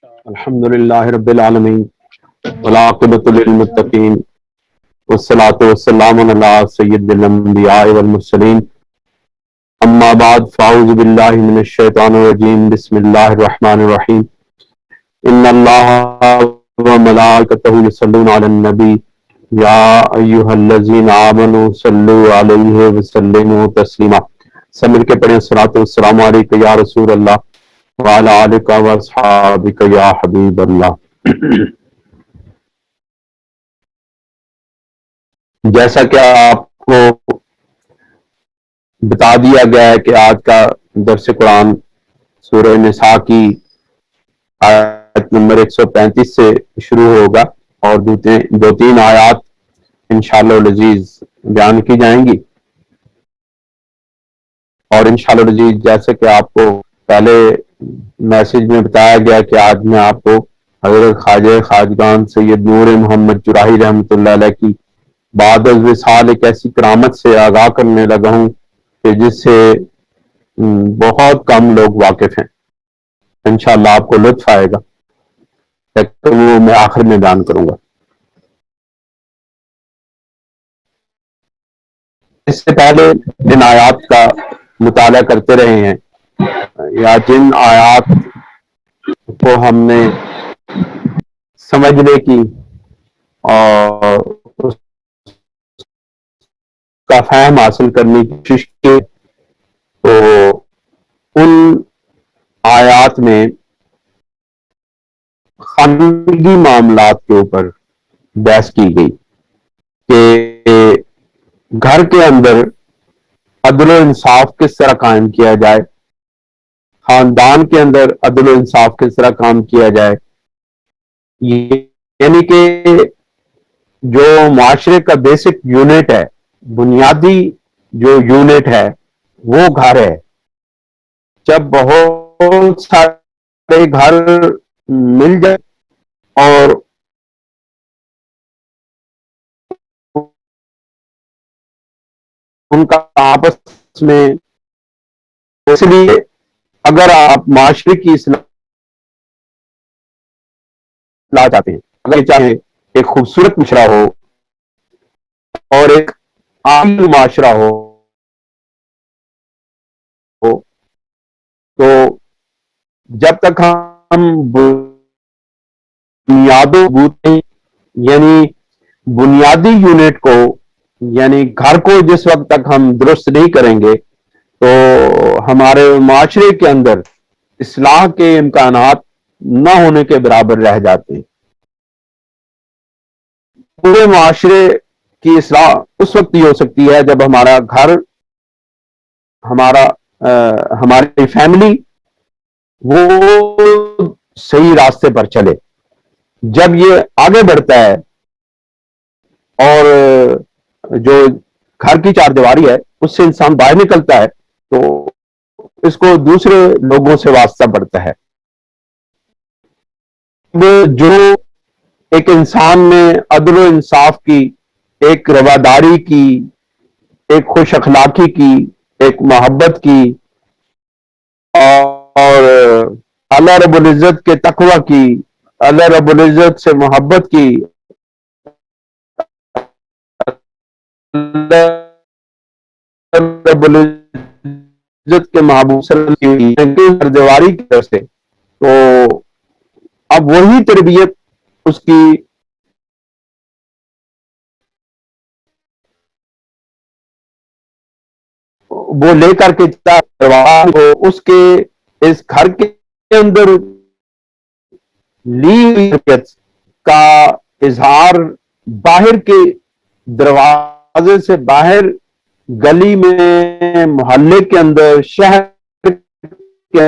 الحمد للہ رب العالمین والعاقبۃ للمتقین والصلاة والسلام علی سید الانبیاء والمرسلین اما بعد فاعوذ باللہ من الشیطان الرجیم بسم اللہ الرحمن الرحیم ان اللہ وملائکتہ یصلون علی النبی یا ایہا الذین آمنوا صلوا علیہ وسلموا تسلیما. سب مل کے پڑھیں الصلاۃ والسلام علیک یا رسول اللہ وعلی آلک واصحابک یا حبیب اللہ. جیسا کہ آپ کو بتا دیا گیا ہے کہ آج کا درس قرآن سورہ نساء کی آیت نمبر 135 سے شروع ہوگا اور دو تین آیات انشاءاللہ العزیز بیان کی جائیں گی. اور انشاءاللہ العزیز جیسے کہ آپ کو پہلے میسج میں بتایا گیا کہ آج میں آپ کو حضرت خواجہ خواجگان سید نور محمد جراحی رحمۃ اللہ علیہ کی بعد از وصال ایک ایسی کرامت سے آگاہ کرنے لگا ہوں کہ جس سے بہت کم لوگ واقف ہیں. انشاءاللہ آپ کو لطف آئے گا، لیکن وہ میں آخر میں بیان کروں گا. اس سے پہلے جن آیات کا مطالعہ کرتے رہے ہیں یا جن آیات کو ہم نے سمجھنے کی اور اس کا فہم حاصل کرنے کی کوشش کی، تو ان آیات میں خانگی معاملات کے اوپر بحث کی گئی کہ گھر کے اندر عدل و انصاف کس طرح قائم کیا جائے، خاندان کے اندر عدل و انصاف کس طرح قائم کیا جائے. یعنی کہ جو معاشرے کا بیسک یونٹ ہے، بنیادی جو یونٹ ہے وہ گھر ہے. جب بہت سارے گھر مل جائے اور ان کا آپس میں، اس لیے اگر آپ معاشرے کی اصلاح چاہتے ہیں، اگر چاہیں ایک خوبصورت معاشرہ ہو اور ایک عامل معاشرہ ہو تو جب تک ہم یعنی بنیادی یونٹ کو یعنی گھر کو جس وقت تک ہم درست نہیں کریں گے تو ہمارے معاشرے کے اندر اصلاح کے امکانات نہ ہونے کے برابر رہ جاتے ہیں. پورے معاشرے کی اصلاح اس وقت ہی ہو سکتی ہے جب ہمارا گھر، ہماری فیملی وہ صحیح راستے پر چلے. جب یہ آگے بڑھتا ہے اور جو گھر کی چار دیواری ہے اس سے انسان باہر نکلتا ہے تو اس کو دوسرے لوگوں سے واسطہ پڑتا ہے. جو ایک انسان میں عدل و انصاف کی، ایک رواداری کی، ایک خوش اخلاقی کی، ایک محبت کی اور اللہ رب العزت کے تقوی کی، اللہ رب العزت سے محبت کی، اللہ رب العزت کے محبوب صلی اللہ علیہ وسلم کی دیواری کی طرف سے، تو اب وہی تربیت اس کی وہ لے کر کے اس کے اس گھر کے اندر لی ہوئی تربیت کا اظہار باہر کے دروازے سے باہر، گلی میں، محلے کے اندر، شہر کے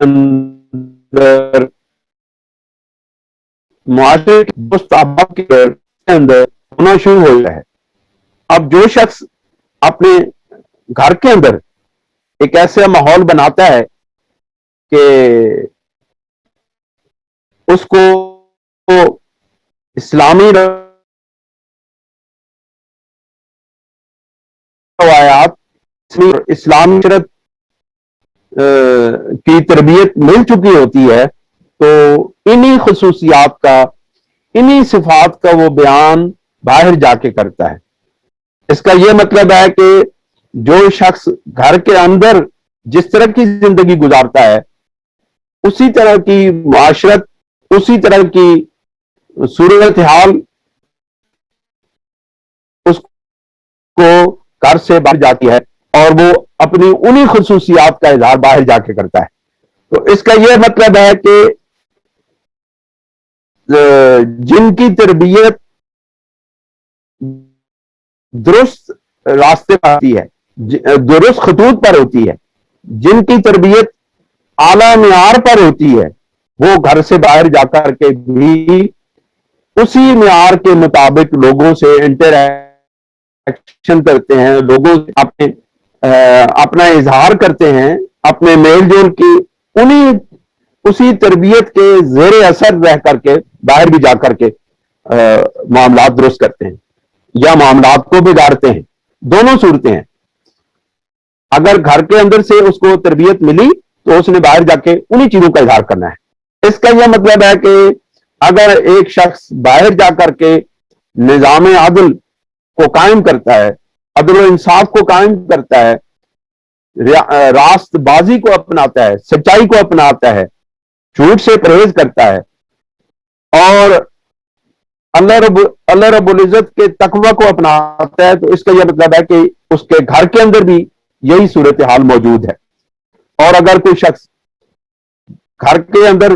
اندر، معاشرے کے دوست احباب کے اندر ہونا شروع ہو گیا ہے. اب جو شخص اپنے گھر کے اندر ایک ایسا ماحول بناتا ہے کہ اس کو اسلامی روایات، اسلامی شرط کی تربیت مل چکی ہوتی ہے تو انہی خصوصیات کا، انہی صفات کا وہ بیان باہر جا کے کرتا ہے۔ اس کا یہ مطلب ہے کہ جو شخص گھر کے اندر جس طرح کی زندگی گزارتا ہے، اسی طرح کی معاشرت، اسی طرح کی صورتحال اس کو گھر سے باہر جاتی ہے اور وہ اپنی انہی خصوصیات کا اظہار باہر جا کے کرتا ہے۔ تو اس کا یہ مطلب ہے کہ جن کی تربیت درست راستے پر آتی ہے، درست خطوط پر ہوتی ہے، جن کی تربیت اعلیٰ معیار پر ہوتی ہے، وہ گھر سے باہر جا کر کے بھی اسی معیار کے مطابق لوگوں سے انٹریکشن کرتے ہیں، لوگوں سے اپنا اظہار کرتے ہیں، اپنے میل جول کی اسی تربیت کے زیر اثر رہ کر کے باہر بھی جا کر کے معاملات درست کرتے ہیں یا معاملات کو بگاڑتے ہیں۔ دونوں صورتیں ہیں۔ اگر گھر کے اندر سے اس کو تربیت ملی تو اس نے باہر جا کے انہی چیزوں کا اظہار کرنا ہے۔ اس کا یہ مطلب ہے کہ اگر ایک شخص باہر جا کر کے نظام عدل کو قائم کرتا ہے، عدل و انصاف کو قائم کرتا ہے، راست بازی کو اپناتا ہے، سچائی کو اپناتا ہے، جھوٹ سے پرہیز کرتا ہے اور اللہ رب العزت کے تقوی کو اپناتا ہے، تو اس کا یہ مطلب ہے کہ اس کے گھر کے اندر بھی یہی صورتحال موجود ہے۔ اور اگر کوئی شخص گھر کے اندر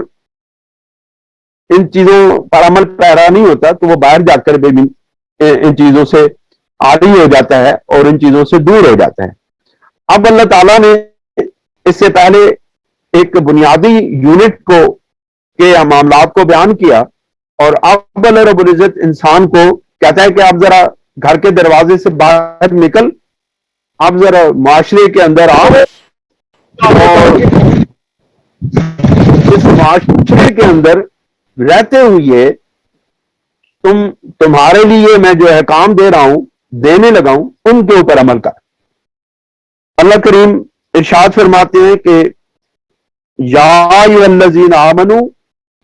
ان چیزوں پر عمل پیرا نہیں ہوتا تو وہ باہر جا کر بھی ان چیزوں سے عاری ہو جاتا ہے اور ان چیزوں سے دور ہو جاتا ہے۔ اب اللہ تعالیٰ نے اس سے پہلے ایک بنیادی یونٹ کو کے معاملات کو بیان کیا، اور اب اللہ رب العزت انسان کو کہتا ہے کہ آپ ذرا گھر کے دروازے سے باہر نکل، آپ ذرا معاشرے کے اندر آؤ، اور اس معاشرے کے اندر رہتے ہوئے تمہارے لیے میں جو احکام دے رہا ہوں، دینے لگا ہوں، ان کے اوپر عمل کر۔ اللہ کریم ارشاد فرماتے ہیں کہ یا ایھا الذین آمنوا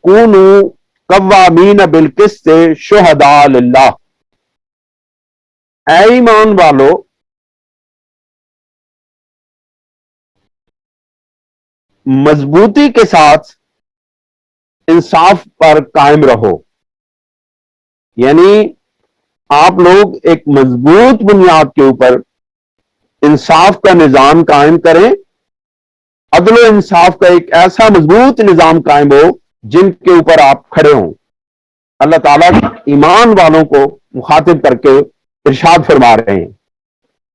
کونوا قوامین بالقسط شہداء للہ، اے ایمان والو مضبوطی کے ساتھ انصاف پر قائم رہو، یعنی آپ لوگ ایک مضبوط بنیاد کے اوپر انصاف کا نظام قائم کریں، عدل و انصاف کا ایک ایسا مضبوط نظام قائم ہو جن کے اوپر آپ کھڑے ہوں۔ اللہ تعالیٰ ایمان والوں کو مخاطب کر کے ارشاد فرما رہے ہیں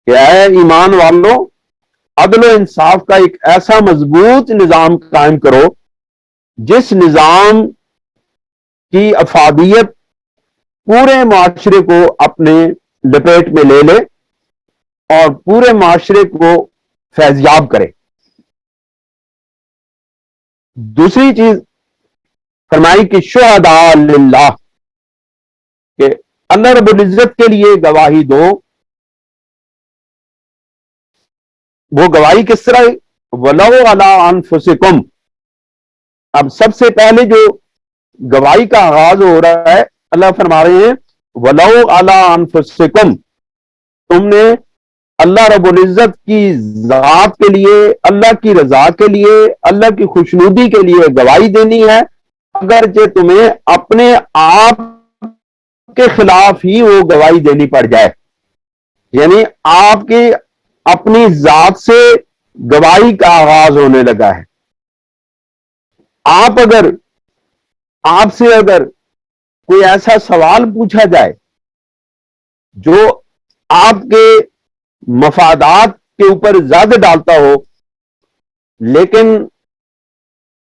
کہ اے ایمان والوں عدل و انصاف کا ایک ایسا مضبوط نظام قائم کرو جس نظام کی افادیت پورے معاشرے کو اپنے لپیٹ میں لے لے اور پورے معاشرے کو فیضیاب کرے۔ دوسری چیز فرمائی کہ شہداء للہ، کہ اللہ رب العزت کے لیے گواہی دو۔ وہ گواہی کس طرح؟ وَلَوْ عَلَىٰ أَنفُسِكُمْ۔ اب سب سے پہلے جو گواہی کا آغاز ہو رہا ہے، اللہ فرما رہے ہیں وَلَوْ عَلَىٰ أَنفُسِكُمْ، تم نے اللہ رب العزت کی ذات کے لیے، اللہ کی رضا کے لیے، اللہ کی خوشنودی کے لیے گواہی دینی ہے، اگرچہ تمہیں اپنے آپ کے خلاف ہی وہ گواہی دینی پڑ جائے۔ یعنی آپ کی اپنی ذات سے گواہی کا آغاز ہونے لگا ہے۔ آپ سے اگر کوئی ایسا سوال پوچھا جائے جو آپ کے مفادات کے اوپر زیادہ ڈالتا ہو لیکن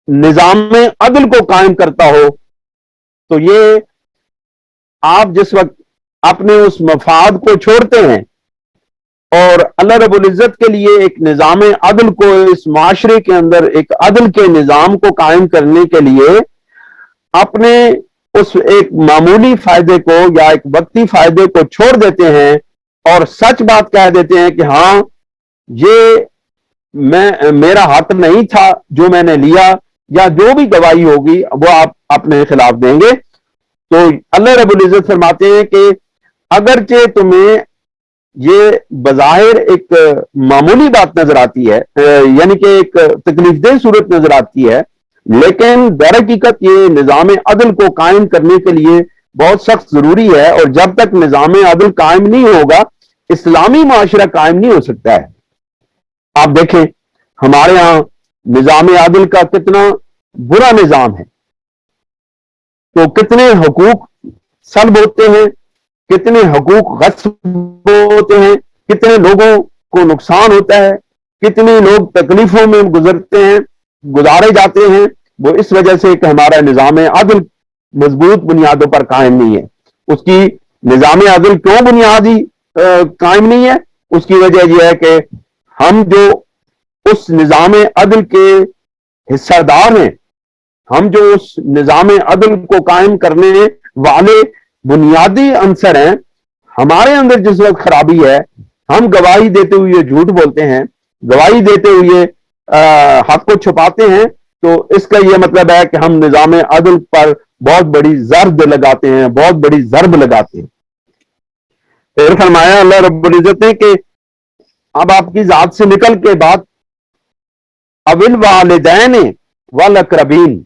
نظام عدل کو قائم کرتا ہو، تو یہ آپ جس وقت اپنے اس مفاد کو چھوڑتے ہیں اور اللہ رب العزت کے لیے ایک نظام عدل کو اس معاشرے کے اندر ایک عدل کے نظام کو قائم کرنے کے لیے اپنے اس ایک معمولی فائدے کو یا ایک وقتی فائدے کو چھوڑ دیتے ہیں اور سچ بات کہہ دیتے ہیں کہ ہاں یہ میرا حق نہیں تھا جو میں نے لیا، یا جو بھی گواہی ہوگی وہ آپ اپنے خلاف دیں گے۔ تو اللہ رب العزت فرماتے ہیں کہ اگرچہ تمہیں یہ بظاہر ایک معمولی بات نظر آتی ہے، یعنی کہ ایک تکلیف دہ صورت نظر آتی ہے، لیکن در حقیقت یہ نظام عدل کو قائم کرنے کے لیے بہت سخت ضروری ہے، اور جب تک نظام عدل قائم نہیں ہوگا اسلامی معاشرہ قائم نہیں ہو سکتا ہے۔ آپ دیکھیں ہمارے ہاں نظام عدل کا کتنا برا نظام ہے، تو کتنے حقوق سلب ہوتے ہیں، کتنے حقوق غصب ہوتے ہیں، کتنے لوگوں کو نقصان ہوتا ہے، کتنے لوگ تکلیفوں میں گزارے جاتے ہیں، وہ اس وجہ سے کہ ہمارا نظام عدل مضبوط بنیادوں پر قائم نہیں ہے۔ اس کی نظام عدل کیوں بنیادی قائم نہیں ہے؟ اس کی وجہ یہ ہے کہ ہم جو اس نظام عدل کے حصہ دار ہیں، ہم جو اس نظام عدل کو قائم کرنے والے بنیادی عنصر ہیں، ہمارے اندر جس وقت خرابی ہے، ہم گواہی دیتے ہوئے جھوٹ بولتے ہیں، گواہی دیتے ہوئے حق کو چھپاتے ہیں، تو اس کا یہ مطلب ہے کہ ہم نظام عدل پر بہت بڑی ضرب لگاتے ہیں، بہت بڑی ضرب لگاتے ہیں۔ پھر فرمایا اللہ رب العزت نے کہ اب آپ کی ذات سے نکل کے بات اول والدین والاقربین،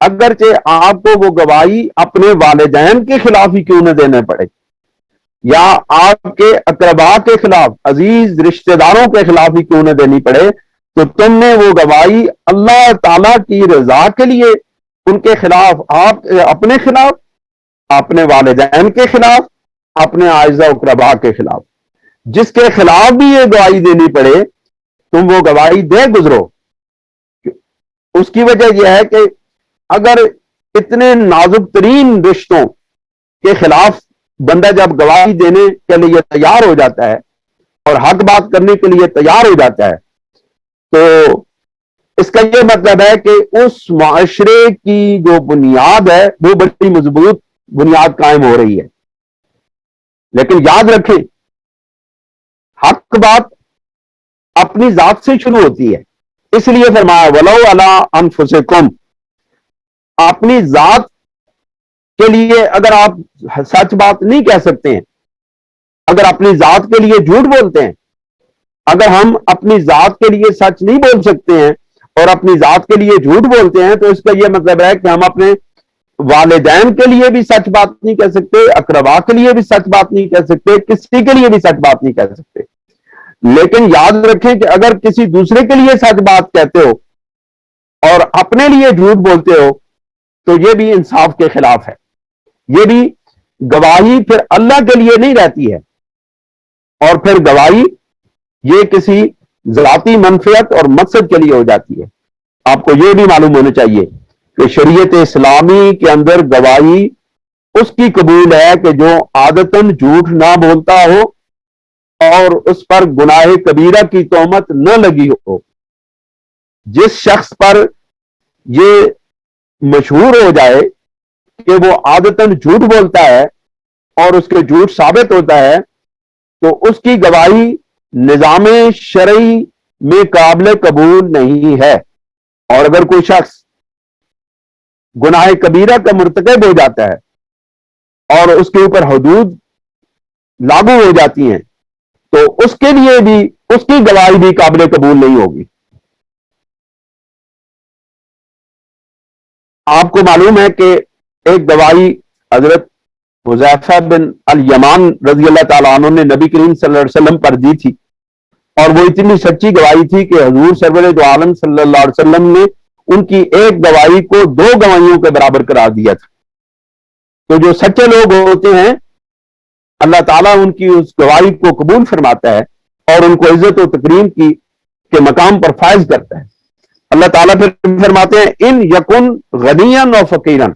اگرچہ آپ کو وہ گواہی اپنے والدین کے خلاف ہی کیوں نہ دینے پڑے، یا آپ کے اقربا کے خلاف، عزیز رشتہ داروں کے خلاف ہی کیوں نہ دینی پڑے، تو تم نے وہ گواہی اللہ تعالی کی رضا کے لیے ان کے خلاف، آپ اپنے خلاف، اپنے والدین کے خلاف، اپنے اعزاء و اقربا کے خلاف، جس کے خلاف بھی یہ گواہی دینی پڑے تم وہ گواہی دے گزرو۔ اس کی وجہ یہ ہے کہ اگر اتنے نازک ترین رشتوں کے خلاف بندہ جب گواہی دینے کے لیے تیار ہو جاتا ہے اور حق بات کرنے کے لیے تیار ہو جاتا ہے، تو اس کا یہ مطلب ہے کہ اس معاشرے کی جو بنیاد ہے وہ بڑی مضبوط بنیاد قائم ہو رہی ہے۔ لیکن یاد رکھیں حق بات اپنی ذات سے شروع ہوتی ہے، اس لیے فرمایا وَلَوْ عَلَىٰ أَنفُسِكُمْ، اپنی ذات کے لیے اگر آپ سچ بات نہیں کہہ سکتے ہیں، اگر اپنی ذات کے لیے جھوٹ بولتے ہیں، اگر ہم اپنی ذات کے لیے سچ نہیں بول سکتے ہیں اور اپنی ذات کے لیے جھوٹ بولتے ہیں، تو اس کا یہ مطلب ہے کہ ہم اپنے والدین کے لیے بھی سچ بات نہیں کہہ سکتے، اقربا کے لیے بھی سچ بات نہیں کہہ سکتے، کسی کے لیے بھی سچ بات نہیں کہہ سکتے۔ لیکن یاد رکھیں کہ اگر کسی دوسرے کے لیے سچ بات کہتے ہو اور اپنے لیے جھوٹ بولتے ہو تو یہ بھی انصاف کے خلاف ہے، یہ بھی گواہی پھر اللہ کے لیے نہیں رہتی ہے، اور پھر گواہی یہ کسی ذاتی منفعت اور مقصد کے لیے ہو جاتی ہے۔ آپ کو یہ بھی معلوم ہونا چاہیے کہ شریعت اسلامی کے اندر گواہی اس کی قبول ہے کہ جو عادتاً جھوٹ نہ بولتا ہو اور اس پر گناہ کبیرہ کی تہمت نہ لگی ہو۔ جس شخص پر یہ مشہور ہو جائے کہ وہ عادتاً جھوٹ بولتا ہے اور اس کے جھوٹ ثابت ہوتا ہے، تو اس کی گواہی نظام شرعی میں قابل قبول نہیں ہے۔ اور اگر کوئی شخص گناہ کبیرہ کا مرتکب ہو جاتا ہے اور اس کے اوپر حدود لاگو ہو جاتی ہیں، تو اس کے لیے بھی اس کی گواہی بھی قابل قبول نہیں ہوگی۔ آپ کو معلوم ہے کہ ایک گواہی حضرت حذیفہ بن الیمان رضی اللہ تعالیٰ عنہ نے نبی کریم صلی اللہ علیہ وسلم پر دی تھی، اور وہ اتنی سچی گواہی تھی کہ حضور سرور دو عالم صلی اللہ علیہ وسلم نے ان کی ایک گواہی کو 2 گواہیوں کے برابر قرار دیا تھا۔ تو جو سچے لوگ ہوتے ہیں اللہ تعالیٰ ان کی اس گواہی کو قبول فرماتا ہے اور ان کو عزت و تکریم کے مقام پر فائز کرتا ہے۔ اللہ تعالیٰ پھر فرماتے ہیں ان یکن غنیاً و فقیراً،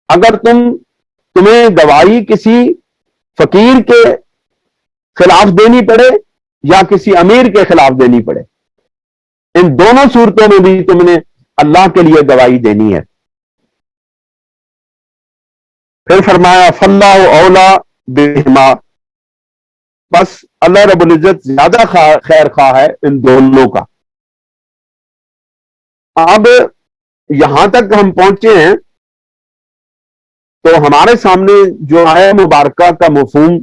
اگر تمہیں گواہی کسی فقیر کے خلاف دینی پڑے یا کسی امیر کے خلاف دینی پڑے، ان دونوں صورتوں میں بھی تم نے اللہ کے لیے گواہی دینی ہے۔ پھر فرمایا فاللہ اولا بہما، بس اللہ رب العزت زیادہ خیر خواہ ہے ان دونوں کا. اب یہاں تک ہم پہنچے ہیں تو ہمارے سامنے جو آیا مبارکہ کا مفہوم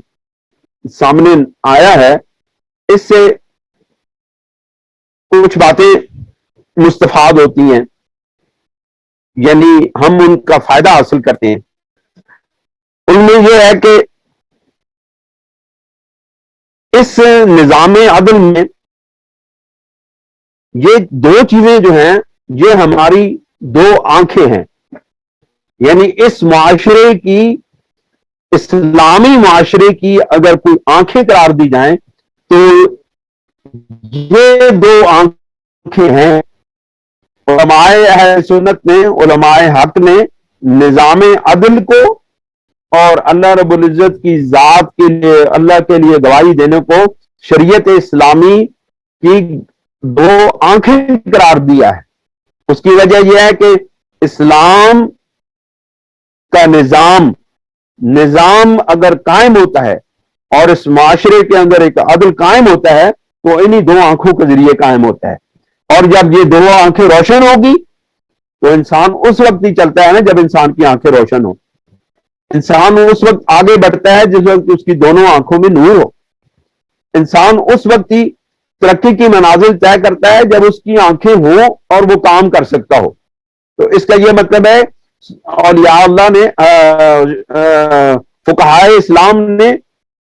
سامنے آیا ہے، اس سے کچھ باتیں مستفاد ہوتی ہیں، یعنی ہم ان کا فائدہ حاصل کرتے ہیں. ان میں یہ ہے کہ اس نظام عدل میں یہ دو چیزیں جو ہیں یہ ہماری دو آنکھیں ہیں. یعنی اس معاشرے کی، اسلامی معاشرے کی اگر کوئی آنکھیں قرار دی جائیں تو یہ دو آنکھیں ہیں. علماء اہل سنت نے، علماء حق نے نظام عدل کو اور اللہ رب العزت کی ذات کے لیے، اللہ کے لیے گواہی دینے کو شریعت اسلامی کی دو آنکھیں قرار دیا ہے. اس کی وجہ یہ ہے کہ اسلام کا نظام اگر قائم ہوتا ہے اور اس معاشرے کے اندر ایک عدل قائم ہوتا ہے تو انہی دو آنکھوں کے ذریعے قائم ہوتا ہے. اور جب یہ دو آنکھیں روشن ہوگی تو انسان اس وقت ہی چلتا ہے نا جب انسان کی آنکھیں روشن ہو. انسان اس وقت آگے بڑھتا ہے جس وقت اس کی دونوں آنکھوں میں نور ہو. انسان اس وقت ہی ترقی کی منازل طے کرتا ہے جب اس کی آنکھیں ہوں اور وہ کام کر سکتا ہو. تو اس کا یہ مطلب ہے اولیاء اللہ نے، فقہائے اسلام نے،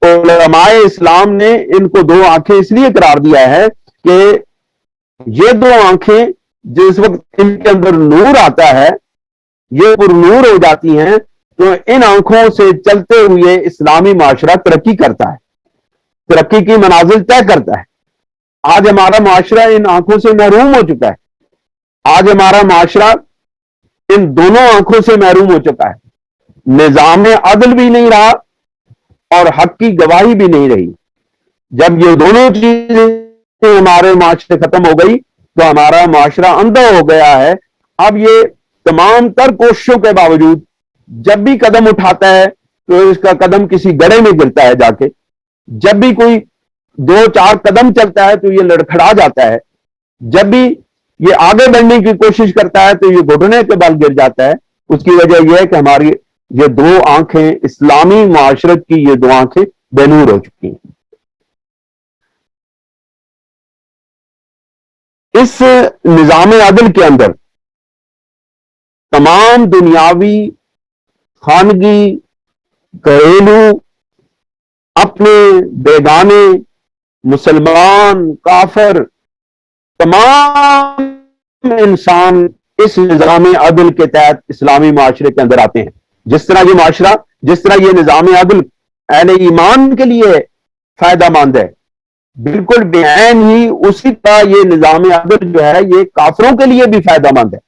علماء اسلام نے ان کو دو آنکھیں اس لیے قرار دیا ہے کہ یہ دو آنکھیں جس وقت ان کے اندر نور آتا ہے، یہ پر نور ہو جاتی ہیں تو ان آنکھوں سے چلتے ہوئے اسلامی معاشرہ ترقی کرتا ہے، ترقی کی منازل طے کرتا ہے. آج ہمارا معاشرہ ان آنکھوں سے محروم ہو چکا ہے. آج ہمارا معاشرہ ان دونوں آنکھوں سے محروم ہو چکا ہے. نظام عدل بھی نہیں رہا اور حق کی گواہی بھی نہیں رہی. جب یہ دونوں چیزیں ہمارے معاشرے ختم ہو گئی تو ہمارا معاشرہ اندھا ہو گیا ہے. اب یہ تمام تر کوششوں کے باوجود جب بھی قدم اٹھاتا ہے تو اس کا قدم کسی گڑھے میں گرتا ہے جا کے. جب بھی کوئی دو چار قدم چلتا ہے تو یہ لڑکھڑا جاتا ہے. جب بھی یہ آگے بڑھنے کی کوشش کرتا ہے تو یہ گھٹنے کے بل گر جاتا ہے. اس کی وجہ یہ ہے کہ ہماری یہ دو آنکھیں، اسلامی معاشرت کی یہ دو آنکھیں بے نور ہو چکی ہیں. اس نظام عدل کے اندر تمام دنیاوی، خانگی، گھریلو، اپنے بیگانے، مسلمان، کافر، تمام انسان اس نظام عدل کے تحت اسلامی معاشرے کے اندر آتے ہیں. جس طرح یہ معاشرہ، جس طرح یہ نظام عدل اہل ایمان کے لیے فائدہ مند ہے، بالکل بعین ہی اسی طرح یہ نظام عدل جو ہے یہ کافروں کے لیے بھی فائدہ مند ہے.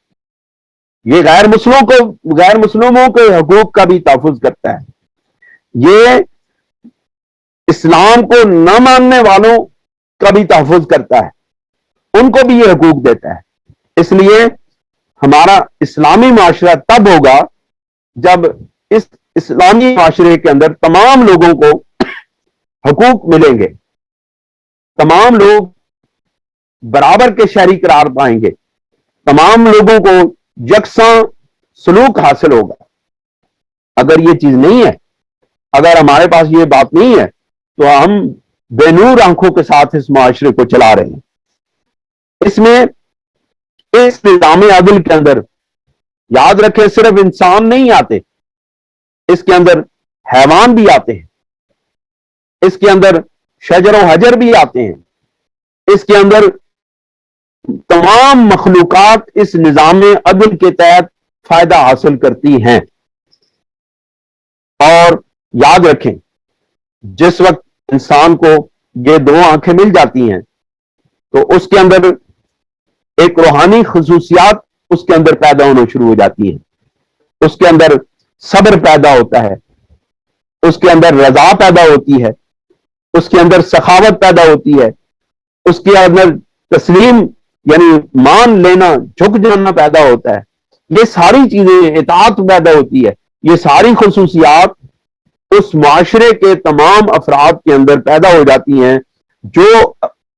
یہ غیر مسلموں کے حقوق کا بھی تحفظ کرتا ہے. یہ اسلام کو نہ ماننے والوں کا بھی تحفظ کرتا ہے، ان کو بھی یہ حقوق دیتا ہے. اس لیے ہمارا اسلامی معاشرہ تب ہوگا جب اس اسلامی معاشرے کے اندر تمام لوگوں کو حقوق ملیں گے، تمام لوگ برابر کے شہری قرار پائیں گے، تمام لوگوں کو یکساں سلوک حاصل ہوگا. اگر یہ چیز نہیں ہے، اگر ہمارے پاس یہ بات نہیں ہے تو ہم بے نور آنکھوں کے ساتھ اس معاشرے کو چلا رہے ہیں. اس میں، اس نظام عدل کے اندر یاد رکھیں صرف انسان نہیں آتے، اس کے اندر حیوان بھی آتے ہیں، اس کے اندر شجر و حجر بھی آتے ہیں، اس کے اندر تمام مخلوقات اس نظام عدل کے تحت فائدہ حاصل کرتی ہیں. اور یاد رکھیں جس وقت انسان کو یہ دو آنکھیں مل جاتی ہیں تو اس کے اندر ایک روحانی خصوصیات اس کے اندر پیدا ہونا شروع ہو جاتی ہیں. اس کے اندر صبر پیدا ہوتا ہے، اس کے اندر رضا پیدا ہوتی ہے، اس کے اندر سخاوت پیدا ہوتی ہے، اس کے اندر تسلیم یعنی مان لینا، جھک جانا پیدا ہوتا ہے. یہ ساری چیزیں، اطاعت پیدا ہوتی ہے. یہ ساری خصوصیات اس معاشرے کے تمام افراد کے اندر پیدا ہو جاتی ہیں،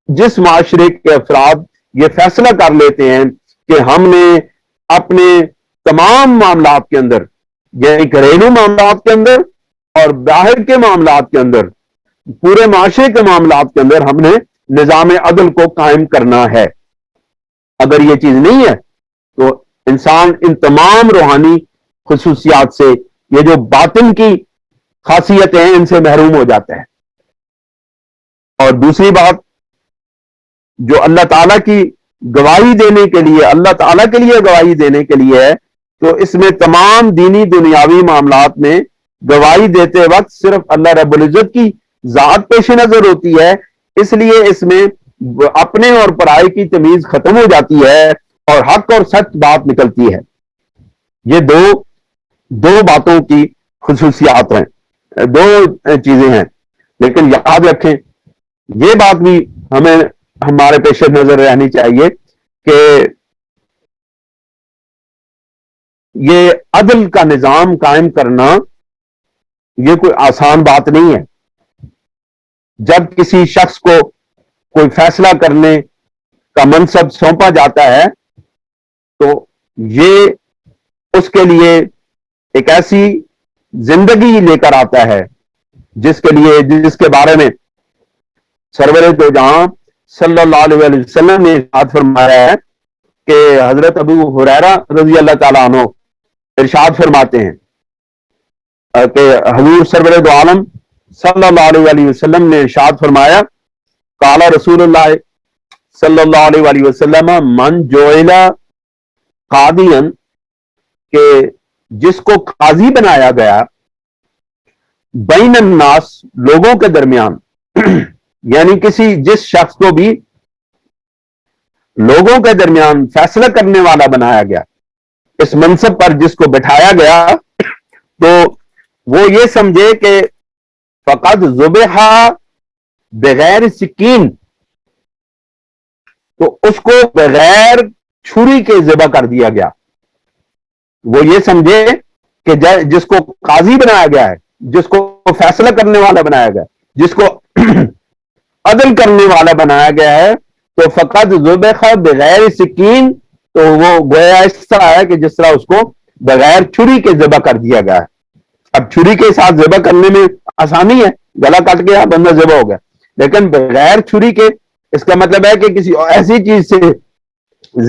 جس معاشرے کے افراد یہ فیصلہ کر لیتے ہیں کہ ہم نے اپنے تمام معاملات کے اندر، یعنی گھریلو معاملات کے اندر اور باہر کے معاملات کے اندر، پورے معاشرے کے معاملات کے اندر ہم نے نظام عدل کو قائم کرنا ہے۔ اگر یہ چیز نہیں ہے تو انسان ان تمام روحانی خصوصیات سے، یہ جو باطن کی خاصیتیں ہیں، ان سے محروم ہو جاتا ہے۔ اور دوسری بات جو اللہ تعالیٰ کی گواہی دینے کے لیے، اللہ تعالیٰ کے لیے گواہی دینے کے لیے ہے، تو اس میں تمام دینی دنیاوی معاملات میں گواہی دیتے وقت صرف اللہ رب العزت کی ذات پیش نظر ہوتی ہے، اس لیے اس میں اپنے اور پرائے کی تمیز ختم ہو جاتی ہے اور حق اور سچ بات نکلتی ہے۔ یہ دو باتوں کی خصوصیات ہیں، دو چیزیں ہیں، لیکن یاد رکھیں یہ بات بھی ہمیں ہمارے پیش نظر رہنی چاہیے کہ یہ عدل کا نظام قائم کرنا یہ کوئی آسان بات نہیں ہے۔ جب کسی شخص کو کوئی فیصلہ کرنے کا منصب سونپا جاتا ہے تو یہ اس کے لیے ایک ایسی زندگی لے کر آتا ہے جس کے بارے میں سرور دو جہاں صلی اللہ علیہ وسلم نے ارشاد فرمایا ہے کہ حضرت ابو ہریرہ رضی اللہ تعالیٰ عنہ ارشاد فرماتے ہیں کہ حضور سرور دو عالم صلی اللہ علیہ وسلم نے ارشاد فرمایا، قال رسول اللہ صلی اللہ علیہ وسلم من جعل قاضیا، کہ جس کو قاضی بنایا گیا بین الناس، لوگوں کے درمیان، یعنی جس شخص کو بھی لوگوں کے درمیان فیصلہ کرنے والا بنایا گیا، اس منصب پر جس کو بٹھایا گیا، تو وہ یہ سمجھے کہ فقط ذبح بغیر سکین، تو اس کو بغیر چھری کے ذبح کر دیا گیا۔ وہ یہ سمجھے کہ جس کو قاضی بنایا گیا ہے، جس کو فیصلہ کرنے والا بنایا گیا، جس کو عدل کرنے والا بنایا گیا ہے، تو فقط ذبح بغیر سکین، تو وہ گویا اس طرح ہے کہ جس طرح اس کو بغیر چھری کے ذبح کر دیا گیا ہے۔ اب چھری کے ساتھ ذبح کرنے میں آسانی ہے، گلا کٹ گیا بندہ ذبح ہو گیا، لیکن بغیر چھری کے، اس کا مطلب ہے کہ کسی ایسی چیز سے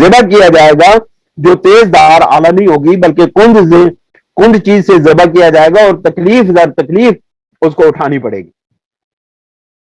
ذبح کیا جائے گا جو تیز دھار آلہ نہیں ہوگی، بلکہ کند چیز سے ذبح کیا جائے گا، اور تکلیف در تکلیف اس کو اٹھانی پڑے گی۔